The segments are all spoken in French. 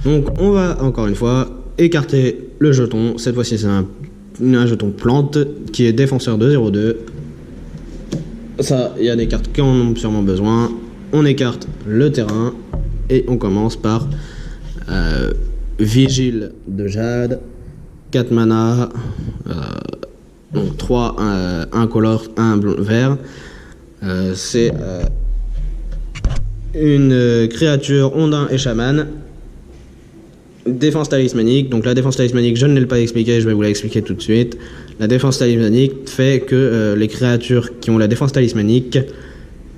Donc on va encore une fois écarter le jeton. Cette fois-ci c'est un jeton plante qui est défenseur de 0,2. Ça, il y a des cartes qui en ont sûrement besoin. On écarte le terrain et on commence par Vigile de Jade, 4 mana, donc 3, 1 color, 1 vert. C'est une créature ondin et chaman. Défense talismanique. Donc la défense talismanique, je ne l'ai pas expliqué, je vais vous l'expliquer tout de suite. La défense talismanique fait que les créatures qui ont la défense talismanique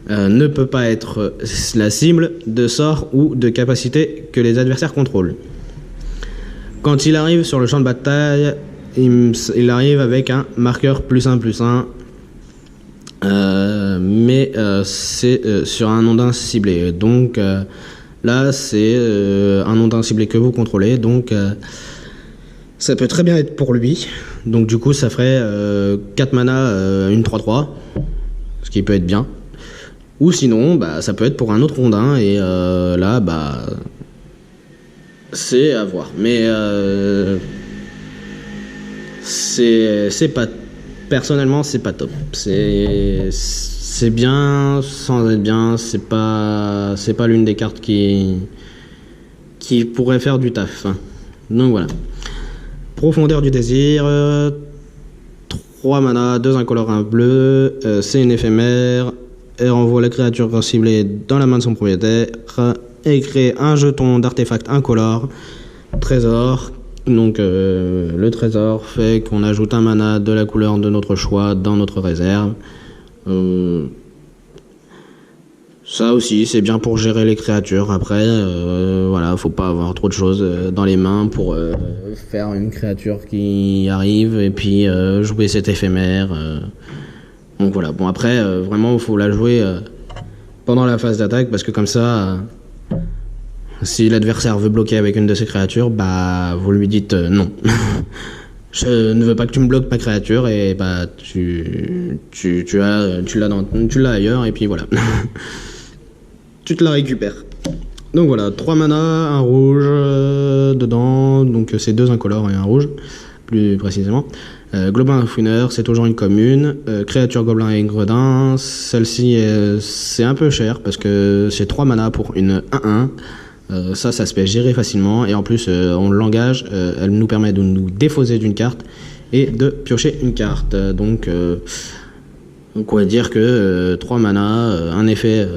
ne peuvent pas être la cible de sorts ou de capacités que les adversaires contrôlent. Quand il arrive sur le champ de bataille, il arrive avec un marqueur +1/+1, mais c'est sur un ondin ciblé. Donc là, c'est un ondin ciblé que vous contrôlez, donc ça peut très bien être pour lui. Donc du coup, ça ferait 4 mana, une 3/3, ce qui peut être bien. Ou sinon, bah, ça peut être pour un autre ondin, et là, bah, c'est à voir. Mais c'est pas... Personnellement, c'est pas top. C'est bien sans être bien. C'est pas l'une des cartes qui pourrait faire du taf. Donc voilà. Profondeur du désir. 3 mana, 2 incolores, 1 bleu. C'est une éphémère. Elle renvoie la créature ciblée dans la main de son propriétaire. Et crée un jeton d'artefact incolore. Trésor. Donc le trésor fait qu'on ajoute un mana de la couleur de notre choix dans notre réserve. Ça aussi c'est bien pour gérer les créatures. Après voilà, faut pas avoir trop de choses dans les mains pour faire une créature qui arrive et puis jouer cet éphémère. Donc voilà, bon après vraiment faut la jouer pendant la phase d'attaque, parce que comme ça si l'adversaire veut bloquer avec une de ses créatures, bah vous lui dites non. Je ne veux pas que tu me bloques ma créature, et bah tu l'as ailleurs, et puis voilà. Tu te la récupères. Donc voilà, 3 mana, un rouge dedans, donc c'est 2 incolores et un rouge, plus précisément. Globin Fouiner, c'est toujours une commune. Créature gobelin et gredin, celle-ci c'est un peu cher parce que c'est 3 mana pour une 1/1. Ça se fait gérer facilement, et en plus on l'engage, elle nous permet de nous défausser d'une carte et de piocher une carte. Donc on va dire que 3 mana, un effet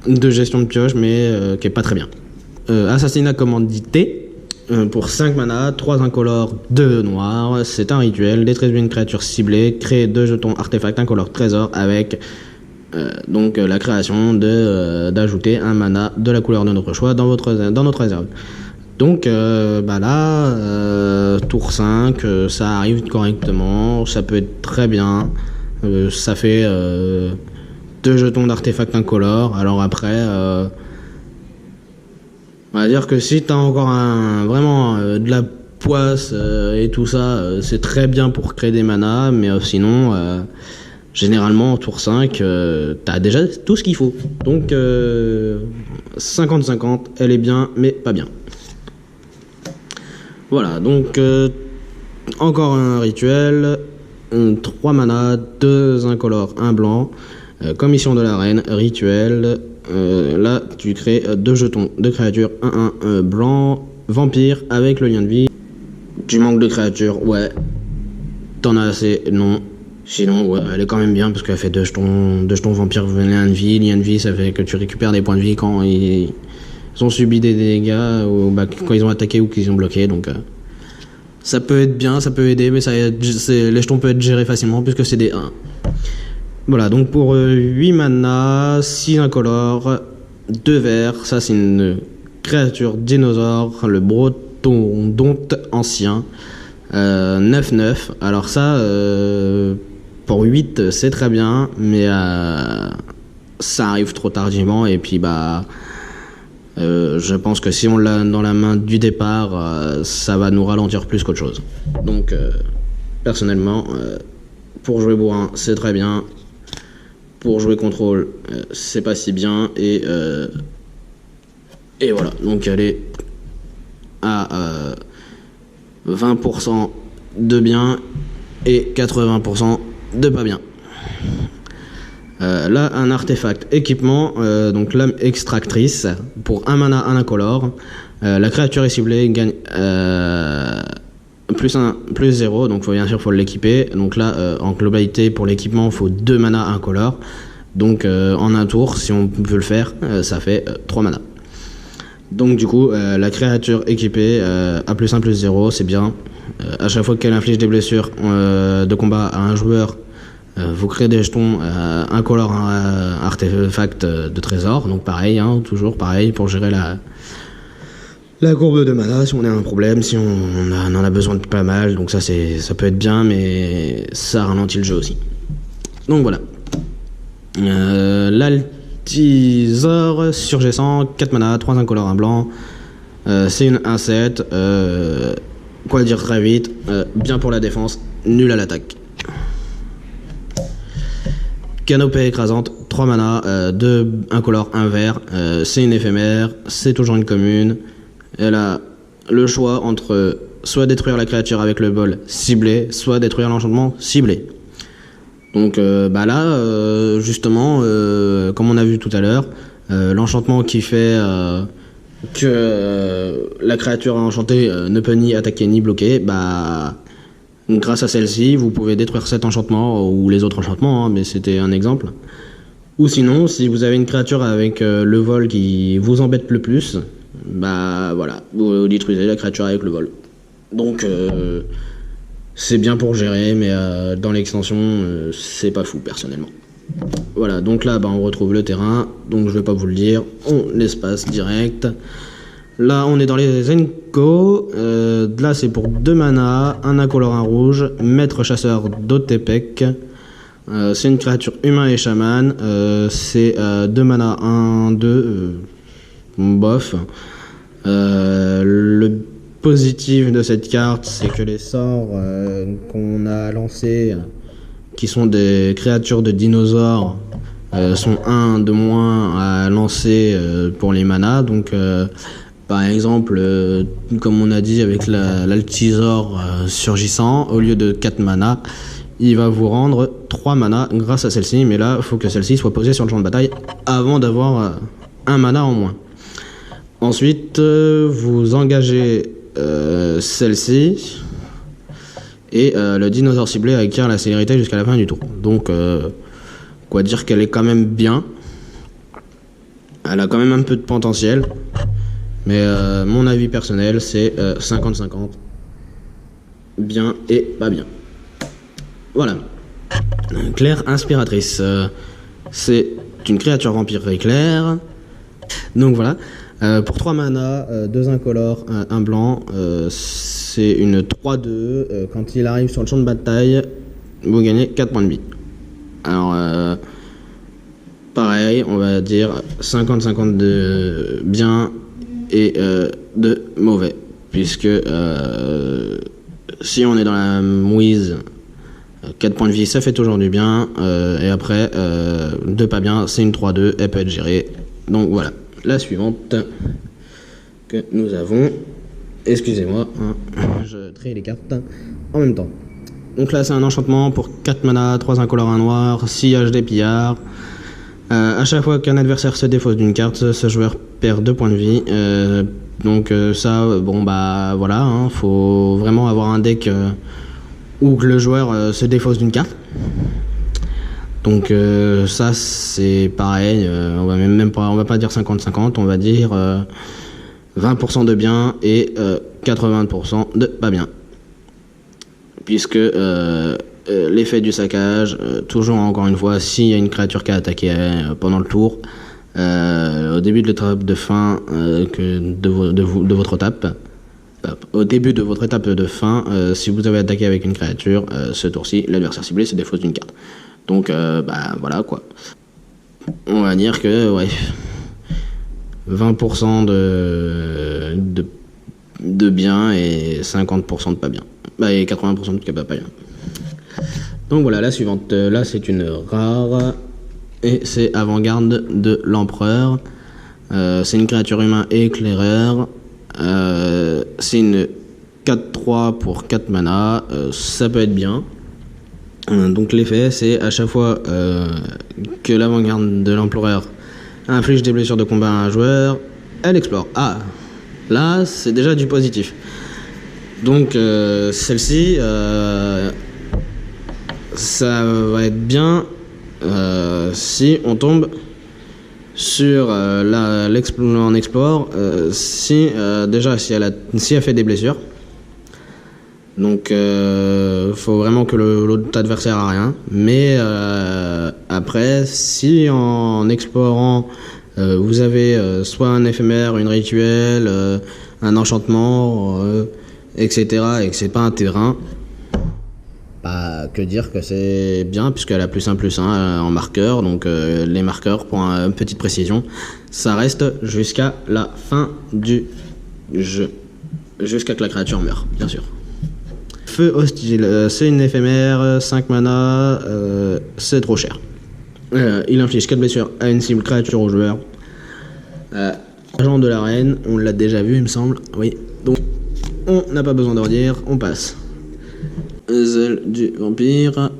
de gestion de pioche, mais qui est pas très bien. Assassinat commandité, pour 5 mana, 3 incolores, 2 noirs. C'est un rituel, détruire une créature ciblée, créer 2 jetons artefacts incolores trésor avec donc la création d'ajouter un mana de la couleur de notre choix dans notre réserve. Donc bah là, tour 5, ça arrive correctement, ça peut être très bien. Ça fait 2 jetons d'artefacts incolores. Alors après, on va dire que si t'as encore vraiment de la poisse et tout ça, c'est très bien pour créer des manas, mais sinon généralement en tour 5 t'as déjà tout ce qu'il faut. Donc 50-50, elle est bien mais pas bien. Voilà, donc encore un rituel, 3 mana, 2 incolores, 1 blanc, commission de la reine, rituel. Là tu crées 2 jetons de créatures, 1/1 blanc, vampire avec le lien de vie. Tu manques de créatures, ouais. T'en as assez, non. Sinon, ouais, elle est quand même bien parce qu'elle fait 2 jetons vampire, lien de vie. Lien de vie, ça fait que tu récupères des points de vie quand ils ont subi des dégâts, ou bah, quand ils ont attaqué ou qu'ils ont bloqué. Donc ça peut être bien, ça peut aider, mais les jetons peuvent être gérés facilement puisque c'est des 1. Voilà, donc pour 8 mana, 6 incolores, 2 verts, ça c'est une créature dinosaure, le Brotodonte ancien, 9/9. Alors ça, pour 8 c'est très bien, mais ça arrive trop tardivement, et puis bah je pense que si on l'a dans la main du départ, ça va nous ralentir plus qu'autre chose. Donc personnellement, pour jouer bourrin c'est très bien, pour jouer contrôle c'est pas si bien, et voilà, donc elle est à 20% de bien et 80% de pas bien. Là, un artefact équipement, donc lame extractrice, pour 1 mana, 1 incolore. La créature est ciblée, gagne plus 1, plus 0, donc bien sûr, faut l'équiper. Donc là, en globalité, pour l'équipement, il faut 2 mana incolore. Donc en un tour, si on peut le faire, ça fait 3 mana. Donc du coup, la créature équipée a plus 1, plus 0, c'est bien. À chaque fois qu'elle inflige des blessures de combat à un joueur, vous créez des jetons incolores, artefact de trésor. Donc pareil, hein, toujours pareil pour gérer la courbe de mana si on a un problème, si on en a besoin de pas mal. Donc ça peut être bien, mais ça ralentit le jeu aussi. Donc voilà. L'Altisor surgissant, 4 mana, 3 incolores, 1 blanc. C'est une 1-7. Quoi dire très vite, bien pour la défense, nul à l'attaque. Canopée écrasante, 3 mana, 2 incolores, 1 vert. C'est une éphémère, c'est toujours une commune. Elle a le choix entre soit détruire la créature avec le bol ciblé, soit détruire l'enchantement ciblé. Donc là, justement, comme on a vu tout à l'heure, l'enchantement qui fait que la créature enchantée ne peut ni attaquer ni bloquer, grâce à celle-ci, vous pouvez détruire cet enchantement ou les autres enchantements, hein, mais c'était un exemple. Ou sinon, si vous avez une créature avec le vol qui vous embête le plus, voilà, vous détruisez la créature avec le vol. Donc c'est bien pour gérer, mais dans l'extension, c'est pas fou personnellement. Voilà, donc là on retrouve le terrain, donc je vais pas vous le dire, on l'espace direct. Là on est dans les Enko, là c'est pour 2 mana, 1 incolore, 1 rouge, maître chasseur d'Otepec. C'est une créature humain et chaman, c'est 2 mana, 1, 2, bof. Le positif de cette carte, c'est que les sorts qu'on a lancés, qui sont des créatures de dinosaures, sont 1 de moins à lancer pour les manas. Donc par exemple, comme on a dit avec l'Altisor surgissant, au lieu de 4 mana, il va vous rendre 3 mana grâce à celle-ci, mais là il faut que celle-ci soit posée sur le champ de bataille avant d'avoir 1 mana en moins. Ensuite, vous engagez celle-ci, et le dinosaure ciblé acquiert la célérité jusqu'à la fin du tour. Donc, quoi dire qu'elle est quand même bien. Elle a quand même un peu de potentiel. Mais mon avis personnel, c'est 50-50. Bien et pas bien. Voilà. Claire inspiratrice. C'est une créature vampire éclair. Donc voilà. Pour 3 mana, 2 incolores, 1 blanc, c'est une 3-2. Quand il arrive sur le champ de bataille, vous gagnez 4 points de vie. Alors, pareil, on va dire 50-50 de bien et de mauvais. Puisque si on est dans la mouise, 4 points de vie, ça fait toujours du bien. Et après, de pas bien, c'est une 3-2, elle peut être gérée. Donc voilà. La suivante que nous avons, excusez-moi, hein, je trie les cartes en même temps. Donc là c'est un enchantement pour 4 mana, 3 incolores, 1 noir, sillage des pillards. À chaque fois qu'un adversaire se défausse d'une carte, ce joueur perd 2 points de vie. Donc ça, voilà, hein, faut vraiment avoir un deck où que le joueur se défausse d'une carte. Donc ça c'est pareil, on va pas dire 50-50, on va dire 20% de bien et 80% de pas bien. Puisque l'effet du saccage, toujours encore une fois, s'il y a une créature qui a attaqué pendant le tour, au début de l'étape de fin de votre étape, au début de votre étape de fin, si vous avez attaqué avec une créature, ce tour-ci, l'adversaire ciblé se défausse d'une carte. Donc, voilà quoi. On va dire que, ouais, 20% de bien et 50% de pas bien. Et 80% de pas bien. Donc voilà, la suivante. Là, c'est une rare. Et c'est avant-garde de l'empereur. C'est une créature humain éclaireur. C'est une 4-3 pour 4 mana, ça peut être bien. Donc l'effet, c'est à chaque fois que l'avant-garde de l'Empereur inflige des blessures de combat à un joueur, elle explore. Ah, là, c'est déjà du positif. Donc celle-ci, ça va être bien si on tombe sur en explore, déjà si elle fait des blessures. Donc faut vraiment que l'autre adversaire a rien. Mais après, si en explorant vous avez soit un éphémère, une rituelle, un enchantement, etc. et que c'est pas un terrain, bah, que dire que c'est bien puisqu'elle a +1/+1 en marqueur. Donc les marqueurs, pour une petite précision, ça reste jusqu'à la fin du jeu. Jusqu'à que la créature meure, bien sûr. Feu hostile, c'est une éphémère, 5 mana, c'est trop cher. Il inflige 4 blessures à une cible créature au joueur. Agent de l'arène, on l'a déjà vu il me semble, oui. Donc on n'a pas besoin de redire, on passe. Zèle du vampire,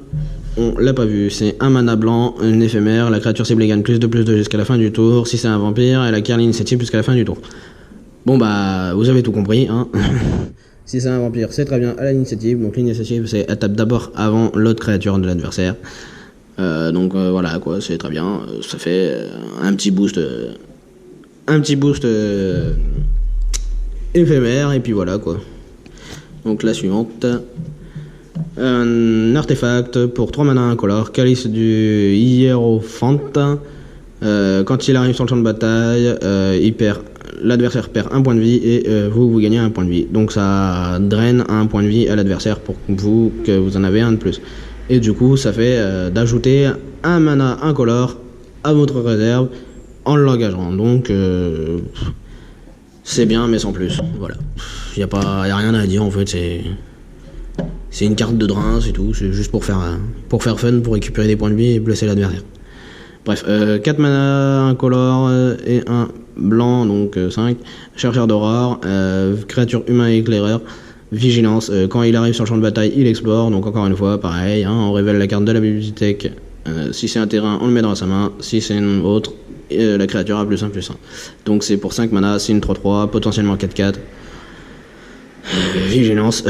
on l'a pas vu, c'est un mana blanc, une éphémère, la créature cible gagne +2/+2 jusqu'à la fin du tour. Si c'est un vampire, elle acquiert l'initiative jusqu'à la fin du tour. Bon bah, vous avez tout compris, hein. Si c'est un vampire, c'est très bien à l'initiative. Donc l'initiative, c'est elle tape d'abord avant l'autre créature de l'adversaire. Donc voilà quoi, c'est très bien. Ça fait un petit boost éphémère et puis voilà quoi. Donc la suivante, un artefact pour 3 mana incolore, Calice du Hiérophante. Quand il arrive sur le champ de bataille, l'adversaire perd 1 point de vie et vous gagnez 1 point de vie. Donc ça draine 1 point de vie à l'adversaire pour vous que vous en avez un de plus. Et du coup, ça fait d'ajouter un mana incolore à votre réserve en l'engageant. Donc c'est bien, mais sans plus. Voilà. Y a rien à dire en fait. C'est une carte de drain, c'est tout. C'est juste pour faire fun, pour récupérer des points de vie et blesser l'adversaire. Bref, 4 mana incolore et 1 blanc, donc 5. Chercheur d'aurore, créature humain et éclaireur. Vigilance, quand il arrive sur le champ de bataille, il explore. Donc encore une fois, pareil, hein, on révèle la carte de la bibliothèque. Si c'est un terrain, on le met dans sa main. Si c'est une autre, la créature a +1/+1. Donc c'est pour 5 mana, c'est une 3/3, potentiellement 4/4. Vigilance,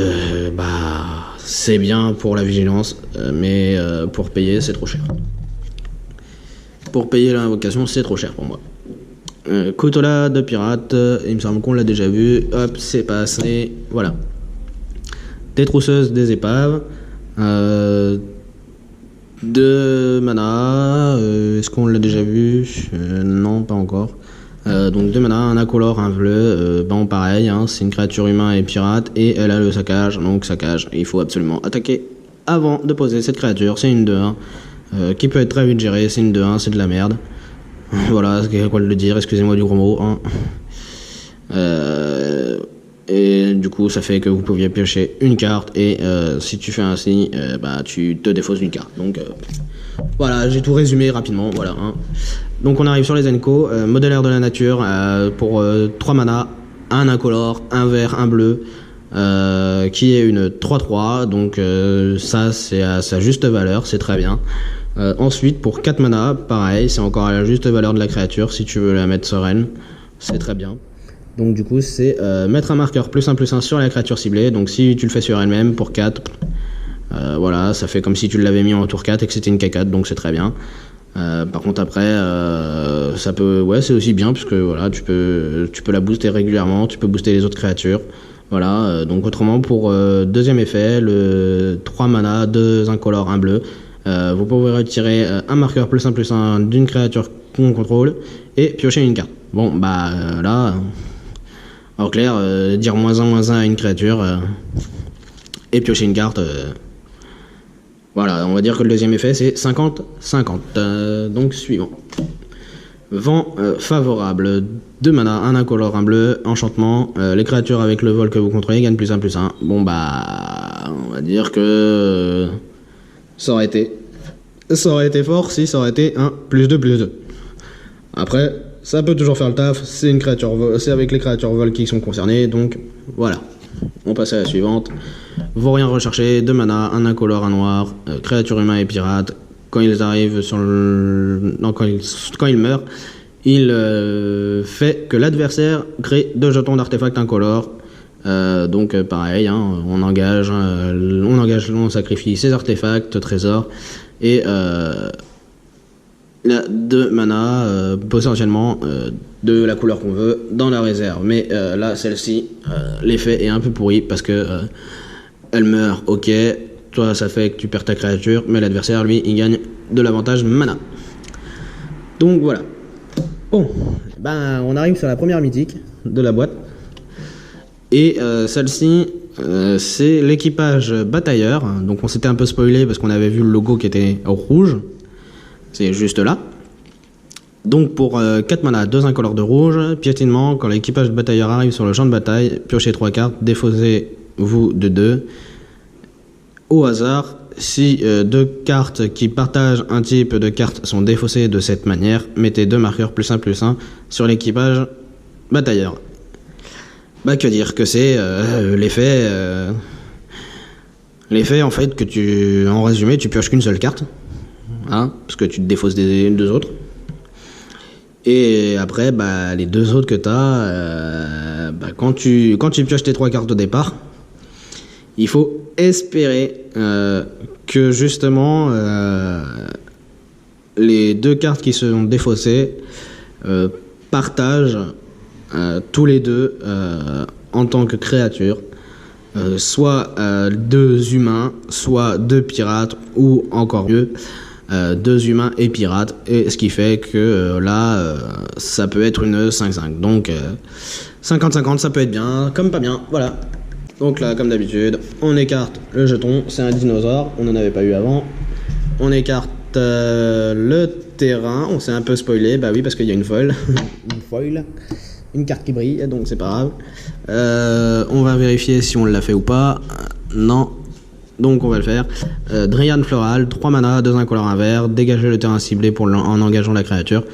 bah c'est bien pour la vigilance, mais pour payer, c'est trop cher. Pour payer l'invocation, c'est trop cher pour moi. Kotola de pirate, il me semble qu'on l'a déjà vu. Hop, c'est passé. Voilà. Détrousseuse des épaves. 2 mana. Est-ce qu'on l'a déjà vu? Non, pas encore. Donc 2 mana, un incolore, un bleu. Bon, pareil, hein, c'est une créature humain et pirate. Et elle a le saccage. Donc saccage, il faut absolument attaquer avant de poser cette créature. C'est une 2/1. Qui peut être très vite gérée. C'est une 2/1, c'est de la merde. Voilà, c'est quoi le dire, excusez-moi du gros mot. Hein. Et du coup, ça fait que vous pouviez piocher une carte. Et si tu fais ainsi, bah, tu te défausses une carte. Donc voilà, j'ai tout résumé rapidement. Voilà, hein. Donc on arrive sur les Enco. Modélaire de la nature pour 3 mana, un incolore, un vert, un bleu. Qui est une 3/3. Donc ça, c'est à sa juste valeur, c'est très bien. Ensuite, pour 4 mana, pareil, c'est encore à la juste valeur de la créature. Si tu veux la mettre sereine, c'est très bien. Donc du coup, c'est mettre un marqueur +1/+1 sur la créature ciblée. Donc si tu le fais sur elle-même, pour 4, voilà, ça fait comme si tu l'avais mis en tour 4 et que c'était une K4, donc c'est très bien. Par contre après, ça peut, ouais, c'est aussi bien puisque voilà, tu peux la booster régulièrement, tu peux booster les autres créatures. Voilà, donc autrement pour deuxième effet, le 3 mana, 2 incolores, 1 bleu. Vous pouvez retirer un marqueur +1/+1 d'une créature qu'on contrôle et piocher une carte. Bon, bah là, en clair, dire -1/-1 à une créature et piocher une carte. Voilà, on va dire que le deuxième effet c'est 50-50. Donc suivant. Vent favorable, 2 mana, un incolore, un bleu, enchantement. Les créatures avec le vol que vous contrôlez gagnent +1/+1. Bon bah, on va dire que ça aurait été fort si ça aurait été un +2/+2. Après, ça peut toujours faire le taf, c'est une créature, c'est avec les créatures vol qui sont concernées, donc voilà. On passe à la suivante. Vaurien recherché, 2 mana, un incolore, un noir, créature humain et pirate. Quand ils arrivent sur le... Non, quand ils meurent, il fait que l'adversaire crée 2 jetons d'artefacts incolores. Donc pareil, hein, on sacrifie ses artefacts, trésors, et il a 2 mana, potentiellement de la couleur qu'on veut, dans la réserve. Mais là, celle-ci, l'effet est un peu pourri parce que elle meurt, ok, toi ça fait que tu perds ta créature, mais l'adversaire, lui, il gagne de l'avantage mana. Donc voilà. Bon, ben on arrive sur la première mythique de la boîte. Et celle-ci, c'est l'équipage batailleur. Donc on s'était un peu spoilé parce qu'on avait vu le logo qui était rouge. C'est juste là. Donc pour 4 mana, 2 incolores de rouge, piétinement, quand l'équipage batailleur arrive sur le champ de bataille, piochez 3 cartes, défaussez-vous de 2. Au hasard, si 2 cartes qui partagent un type de carte sont défaussées de cette manière, mettez 2 marqueurs +1/+1 sur l'équipage batailleur. Bah que dire que c'est l'effet en fait que en résumé tu pioches qu'une seule carte, hein, parce que tu te défausses des 2 autres. Et après, bah, les 2 autres que tu as, quand tu pioches tes 3 cartes au départ, il faut espérer que justement les 2 cartes qui sont défaussées partagent tous les 2 en tant que créatures, soit 2 humains, soit 2 pirates, ou encore mieux, 2 humains et pirates, et ce qui fait que là ça peut être une 5-5, donc 50-50 ça peut être bien comme pas bien, voilà. Donc là comme d'habitude on écarte le jeton, c'est un dinosaure, on n'en avait pas eu avant, on écarte le terrain, on s'est un peu spoilé, bah oui parce qu'il y a une foil une foil, une carte qui brille, donc c'est pas grave. On va vérifier si on l'a fait ou pas, non. Donc on va le faire. Dryad Floral, 3 mana, 2 incolores, 1 vert, dégager le terrain ciblé en engageant la créature.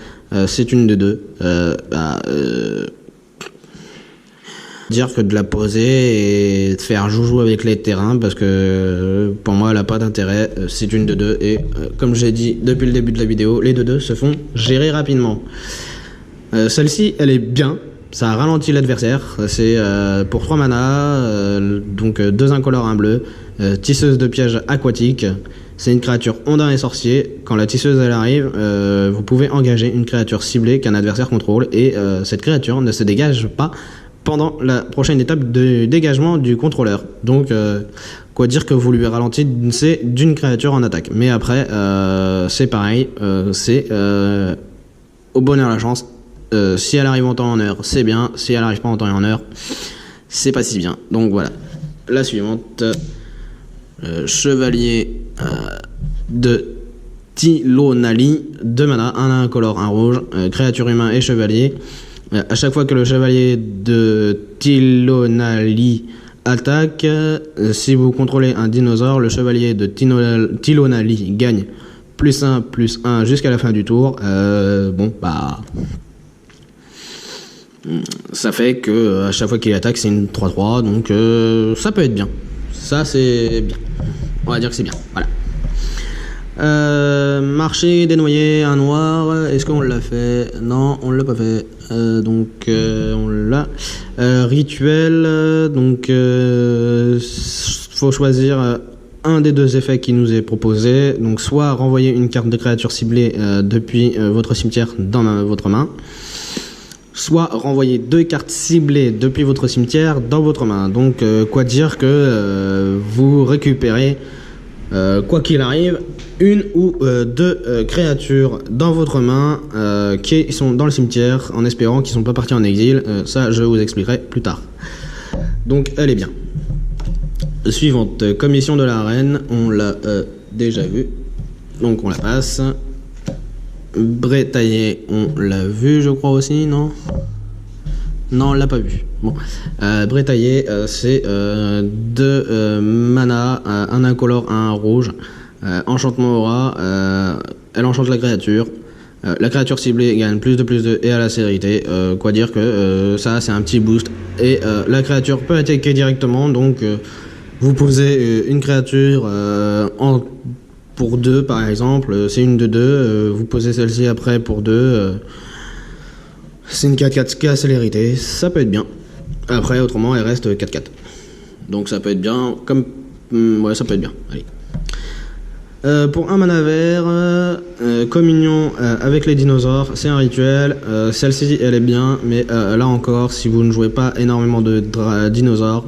C'est une de 2. Dire que de la poser et de faire joujou avec les terrains, parce que pour moi elle n'a pas d'intérêt. C'est une de 2 et comme j'ai dit depuis le début de la vidéo, les 2-2 se font gérer rapidement. Celle-ci elle est bien. Ça ralentit l'adversaire, c'est pour 3 mana, donc 2 incolores, 1 bleu, tisseuse de pièges aquatique, c'est une créature ondin et sorcier, quand la tisseuse elle arrive, vous pouvez engager une créature ciblée qu'un adversaire contrôle, et cette créature ne se dégage pas pendant la prochaine étape de dégagement du contrôleur. Donc, quoi dire que vous lui ralentissez d'une créature en attaque. Mais après, c'est pareil, c'est au bonheur la chance. Si elle arrive en temps et en heure, c'est bien. Si elle arrive pas en temps et en heure, c'est pas si bien. Donc voilà. La suivante. Chevalier de Tilonali. 2 mana, 1 incolore, 1 rouge. Créature humain et chevalier. À chaque fois que le chevalier de Tilonali attaque, si vous contrôlez un dinosaure, le chevalier de Tilonali gagne +1/+1 jusqu'à la fin du tour. Bon, bah... ça fait que à chaque fois qu'il attaque c'est une 3-3, donc ça peut être bien, ça c'est bien, on va dire que c'est bien, voilà. Marché dénoyé, un noir, est-ce qu'on l'a fait? Non, on l'a pas fait, donc on l'a. Rituel, donc faut choisir un des 2 effets qui nous est proposé, donc soit renvoyer une carte de créature ciblée depuis votre cimetière dans votre main, soit renvoyer 2 cartes ciblées depuis votre cimetière dans votre main. Donc quoi dire que vous récupérez, quoi qu'il arrive, une ou 2 créatures dans votre main qui sont dans le cimetière, en espérant qu'ils ne sont pas partis en exil. Ça je vous expliquerai plus tard. Donc elle est bien. Suivante, commission de l'arène, on l'a déjà vu, donc on la passe. Bretaillé, on l'a vu, je crois aussi, non? Non, on l'a pas vu. Bon, Bretaillé, c'est 2 mana, 1 incolore, 1 rouge. Enchantement aura, elle enchante la créature. La créature ciblée gagne plus de et à la célérité, quoi dire que ça c'est un petit boost. Et la créature peut attaquer directement, donc vous posez une créature pour 2 par exemple, c'est une de 2, vous posez celle-ci après pour 2, c'est une 4-4 qui a célérité, ça peut être bien. Après autrement elle reste 4-4. Donc ça peut être bien, comme... ouais ça peut être bien, allez. Pour un mana vert, communion avec les dinosaures, c'est un rituel. Celle-ci elle est bien, mais là encore, si vous ne jouez pas énormément de dinosaures,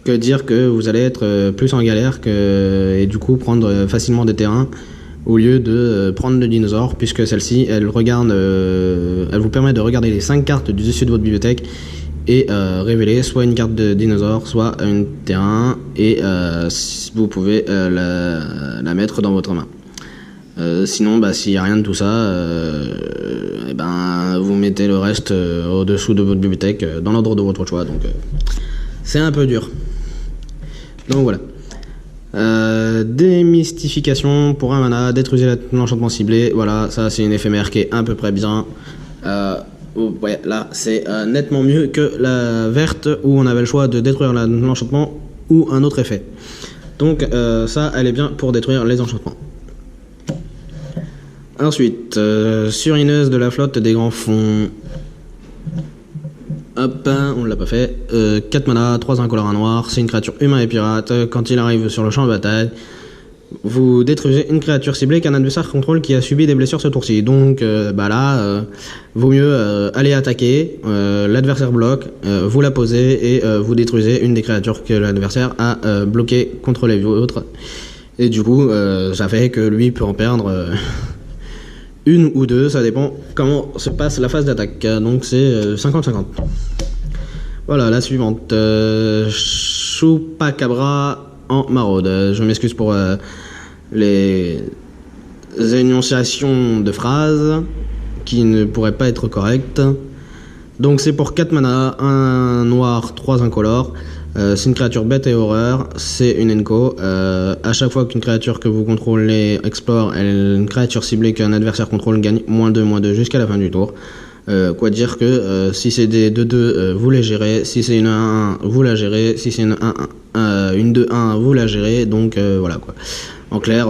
que dire que vous allez être plus en galère et du coup prendre facilement des terrains au lieu de prendre le dinosaure, puisque celle-ci elle regarde, elle vous permet de regarder les 5 cartes du dessus de votre bibliothèque et révéler soit une carte de dinosaure, soit un terrain, et vous pouvez la mettre dans votre main. Sinon, s'il n'y a rien de tout ça, vous mettez le reste au-dessous de votre bibliothèque dans l'ordre de votre choix. Donc c'est un peu dur. Donc voilà. Démystification pour un mana, détruisez l'enchantement ciblé. Voilà, ça c'est une éphémère qui est à peu près bien. Ouais, là c'est nettement mieux que la verte où on avait le choix de détruire l'enchantement ou un autre effet. Donc ça elle est bien pour détruire les enchantements. Ensuite, surineuse de la flotte des grands fonds. Hop, on l'a pas fait. 4 mana, 3 incolores, 1 noir, c'est une créature humain et pirate. Quand il arrive sur le champ de bataille, vous détruisez une créature ciblée qu'un adversaire contrôle qui a subi des blessures ce tour-ci. Donc vaut mieux aller attaquer, l'adversaire bloque, vous la posez et vous détruisez une des créatures que l'adversaire a bloquées contre les vôtres. Et du coup, ça fait que lui peut en perdre une ou deux, ça dépend comment se passe la phase d'attaque. Donc c'est 50-50. Voilà, la suivante. Chupacabra en maraude. Je m'excuse pour les énonciations de phrases qui ne pourraient pas être correctes. Donc c'est pour 4 mana, 1 noir, 3 incolores. C'est une créature bête et horreur, c'est une Enco. À chaque fois qu'une créature que vous contrôlez explore, une créature ciblée qu'un adversaire contrôle gagne -2/-2 jusqu'à la fin du tour. Quoi dire que si c'est des 2-2, vous les gérez. Si c'est une 1-1, vous la gérez. Si c'est une 2-1, vous la gérez. Donc voilà quoi. En clair,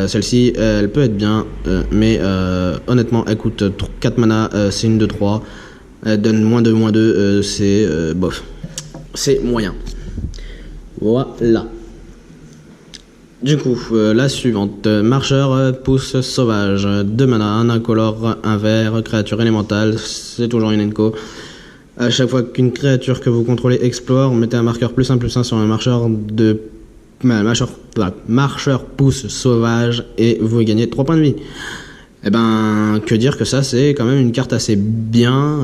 celle-ci, elle peut être bien, mais honnêtement, elle coûte 4 mana, c'est une 2-3. Elle donne -2/-2, c'est bof. C'est moyen. Voilà. Du coup, la suivante. Marcheur, pouce sauvage. 2 mana, 1 incolore, 1 vert, créature élémentale. C'est toujours une Enco. À chaque fois qu'une créature que vous contrôlez explore, mettez un marqueur +1/+1 sur un marcheur marcheur pouce sauvage et vous gagnez 3 points de vie. Eh ben, que dire que ça, c'est quand même une carte assez bien,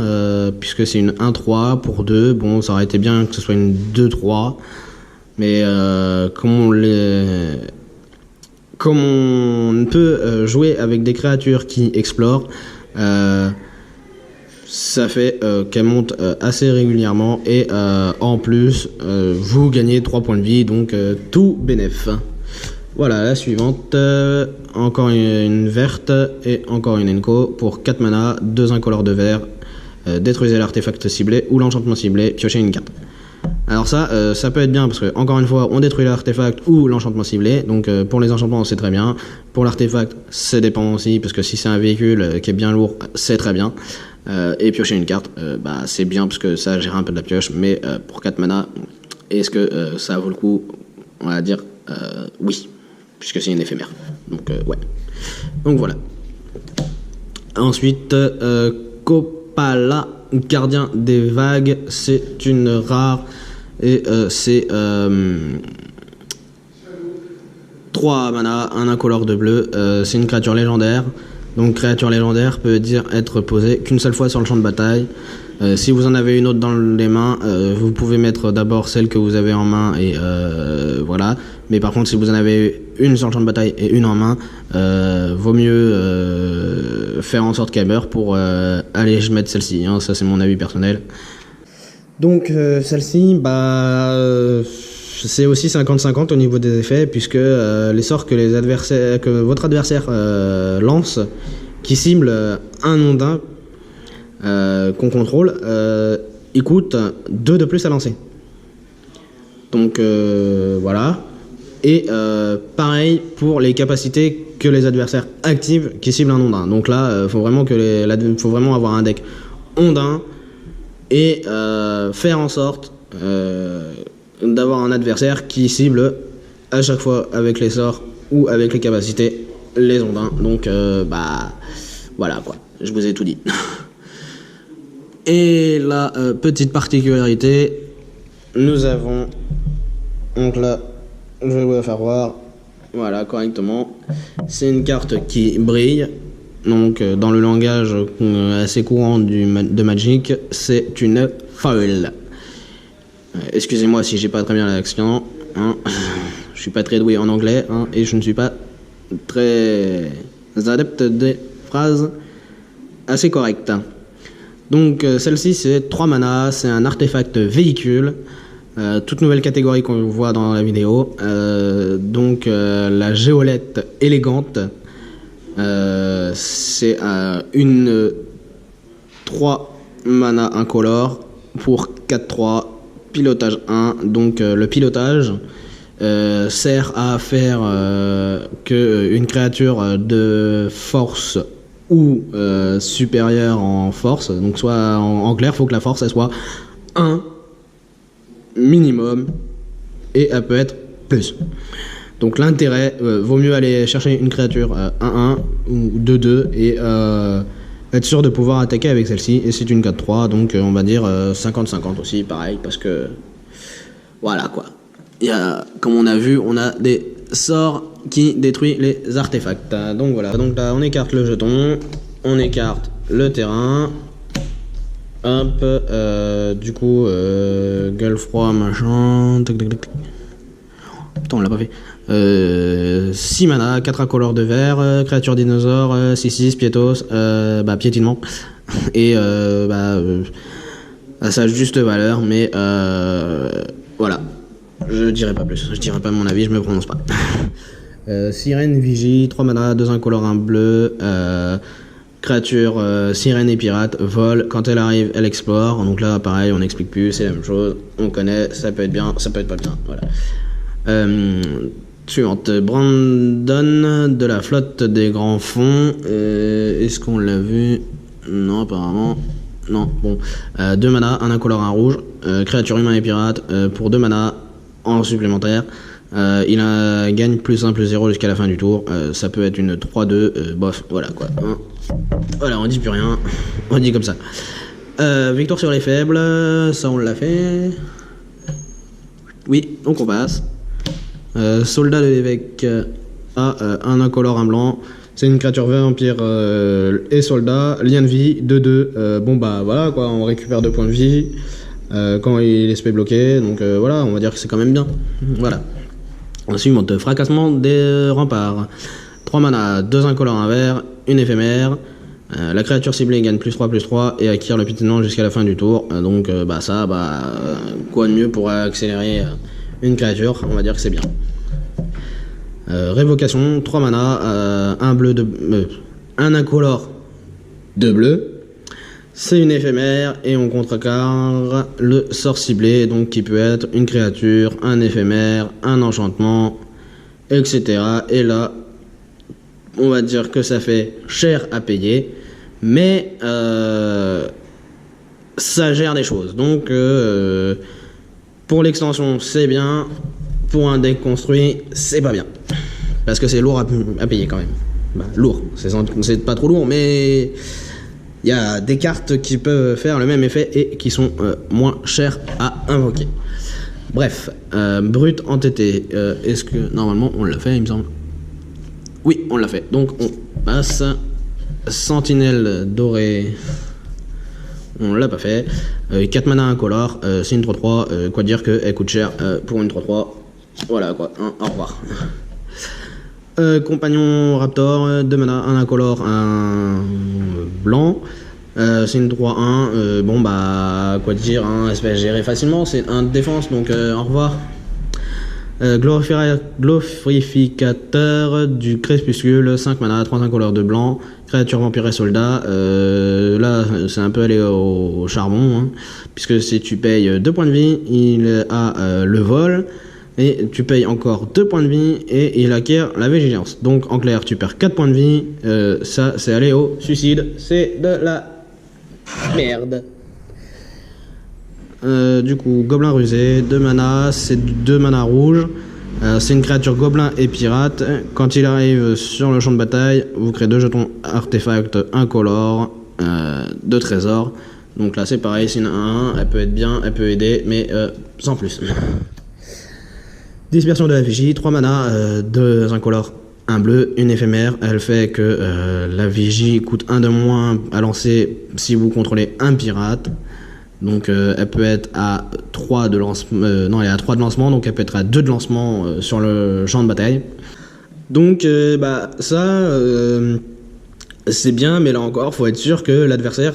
puisque c'est une 1-3 pour 2. Bon, ça aurait été bien que ce soit une 2-3, mais comme on peut jouer avec des créatures qui explorent, ça fait qu'elle monte assez régulièrement, et en plus, vous gagnez 3 points de vie, donc tout bénef. Voilà, la suivante, encore une verte et encore une Enco pour 4 mana, 2 incolores de vert, détruisez l'artefact ciblé ou l'enchantement ciblé, piochez une carte. Alors ça peut être bien parce que, encore une fois, on détruit l'artefact ou l'enchantement ciblé, donc pour les enchantements c'est très bien, pour l'artefact c'est dépend aussi, parce que si c'est un véhicule qui est bien lourd, c'est très bien, et piocher une carte, c'est bien parce que ça gère un peu de la pioche, mais pour 4 mana, est-ce que ça vaut le coup? On va dire oui, puisque c'est une éphémère. Donc ouais. Donc voilà. Ensuite, Kopala, gardien des vagues, c'est une rare et c'est 3 mana, 1 incolore de bleu. C'est une créature légendaire. Donc créature légendaire peut dire être posée qu'une seule fois sur le champ de bataille. Si vous en avez une autre dans les mains, vous pouvez mettre d'abord celle que vous avez en main et voilà. Mais par contre, si vous en avez une sur le champ de bataille et une en main, vaut mieux faire en sorte qu'elle meure pour aller mettre celle-ci. Hein, ça, c'est mon avis personnel. Donc celle-ci, c'est aussi 50-50 au niveau des effets, puisque les sorts que votre adversaire lance, qui cible un ondin qu'on contrôle, il coûte 2 de plus à lancer. Donc voilà. Et pareil pour les capacités que les adversaires activent qui ciblent un ondin. Donc là, faut vraiment avoir un deck ondin et faire en sorte d'avoir un adversaire qui cible à chaque fois avec les sorts ou avec les capacités les ondins. Donc voilà quoi, je vous ai tout dit. Et la petite particularité, nous avons, donc là je vais vous la faire voir, voilà correctement, c'est une carte qui brille. Donc dans le langage assez courant de Magic, c'est une foil. Excusez-moi si j'ai pas très bien l'accent, hein. Je suis pas très doué en anglais, hein, et je ne suis pas très adepte des phrases assez correctes. Donc celle-ci c'est 3 mana, c'est un artefact véhicule, toute nouvelle catégorie qu'on voit dans la vidéo. Donc la géolette élégante, c'est une 3 mana incolore pour 4-3, pilotage 1. Donc le pilotage sert à faire que une créature de force ou supérieure en force, donc soit en clair, il faut que la force elle soit 1 minimum et elle peut être plus. Donc l'intérêt, vaut mieux aller chercher une créature 1-1 ou 2-2 et être sûr de pouvoir attaquer avec celle-ci. Et c'est une 4-3, donc on va dire 50-50 aussi, pareil, parce que voilà quoi. Comme on a vu, on a des sorts qui détruisent les artefacts. Donc voilà, donc là on écarte le jeton, on écarte le terrain. Hop, du coup, gueule froid, machin. Putain, on l'a pas fait. 6 mana, 4 incolores de vert, créature dinosaure, 6-6, piétos, piétinement. Et à sa juste valeur, mais voilà. Je dirai pas plus, je dirai pas mon avis, je me prononce pas. Sirène, vigie, 3 mana, 2 incolores, 1 bleu. Créature, sirène et pirate, vol, quand elle arrive, elle explore. Donc là, pareil, on n'explique plus, c'est la même chose. On connaît, ça peut être bien, ça peut être pas bien. Voilà. Suivante, Brandon de la flotte des grands fonds. Est-ce qu'on l'a vu? Non, apparemment. Non, bon. 2 mana, 1 incolore, 1 rouge. Créature humain et pirate, pour 2 mana en supplémentaire. Il gagne +1/+0 jusqu'à la fin du tour. Ça peut être une 3-2, bof, voilà quoi. Hein. Voilà, on dit plus rien, on dit comme ça. Victoire sur les faibles, ça on l'a fait. Oui, donc on passe. Soldat de l'évêque a un incolore, un blanc. C'est une créature vampire et soldat. Lien de vie, 2-2. Bon bah voilà quoi, on récupère 2 points de vie quand il est spé bloqué. Donc voilà, on va dire que c'est quand même bien. Voilà. Suivante, fracassement des remparts. 3 mana, 2 incolores, 1 vert, une éphémère. La créature ciblée gagne +3/+3 et acquiert le piétinement jusqu'à la fin du tour. Donc quoi de mieux pour accélérer une créature, on va dire que c'est bien. Révocation, 3 mana, 1 bleu, un incolore, 2 bleus. C'est une éphémère et on contrecarre le sort ciblé, donc qui peut être une créature, un éphémère, un enchantement, etc. Et là, on va dire que ça fait cher à payer, mais ça gère des choses. Donc pour l'extension, c'est bien. Pour un deck construit, c'est pas bien. Parce que c'est lourd à payer quand même. Lourd, c'est pas trop lourd, mais il y a des cartes qui peuvent faire le même effet et qui sont moins chères à invoquer. Bref, brut entêté. Est-ce que normalement on l'a fait, il me semble? Oui, on l'a fait. Donc on passe. Sentinelle dorée. On l'a pas fait. 4 mana incolore. C'est une 3-3. Quoi dire qu'elle coûte cher pour une 3-3. Voilà quoi. Au revoir. Compagnon Raptor, 2 mana, 1 incolore, 1 blanc. C'est une 3-1. Bon bah quoi dire, hein, elle se fait gérer facilement. C'est un de défense, donc au revoir. Glorificateur du crépuscule, 5 mana, 3 incolores de blanc, créature vampire et soldat. Là, c'est un peu aller au charbon, hein, puisque si tu payes 2 points de vie, il a le vol, et tu payes encore 2 points de vie, et il acquiert la vigilance. Donc en clair, tu perds 4 points de vie, ça c'est aller au suicide, c'est de la merde. Du coup, gobelin rusé, 2 mana, c'est 2 mana rouges. C'est une créature gobelin et pirate. Quand il arrive sur le champ de bataille, vous créez 2 jetons artefacts incolores de trésor. Donc là, c'est pareil, c'est une 1-1, elle peut être bien, elle peut aider, mais sans plus. Dispersion de la vigie, 3 mana, 2 incolores, 1 bleu, une éphémère. Elle fait que la vigie coûte 1 de moins à lancer si vous contrôlez un pirate. Donc elle peut être à 3 de lancement, non elle est à 3 de lancement, donc elle peut être à 2 de lancement sur le champ de bataille. Donc ça c'est bien, mais là encore faut être sûr que l'adversaire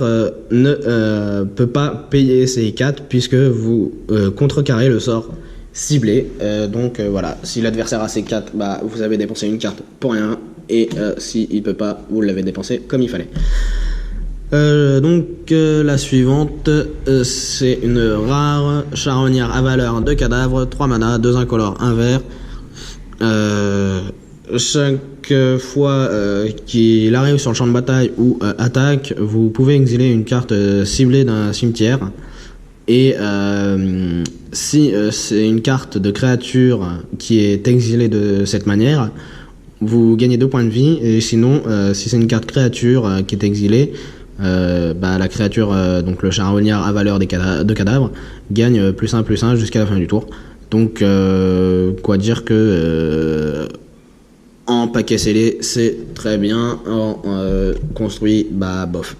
ne peut pas payer ses 4 puisque vous contrecarrez le sort ciblé. Donc voilà, si l'adversaire a ses 4, vous avez dépensé une carte pour rien, et s'il peut pas, vous l'avez dépensé comme il fallait. La suivante, c'est une rare charognard à valeur de cadavre, 3 mana, 2 incolores, 1 vert. Chaque fois qu'il arrive sur le champ de bataille ou attaque, vous pouvez exiler une carte ciblée d'un cimetière. Et si c'est une carte de créature qui est exilée de cette manière, vous gagnez 2 points de vie. Et sinon, si c'est une carte créature qui est exilée, la créature, donc le charognard à valeur de cadavre, gagne +1/+1 jusqu'à la fin du tour. Donc quoi dire que en paquet scellé c'est très bien, en construit bof.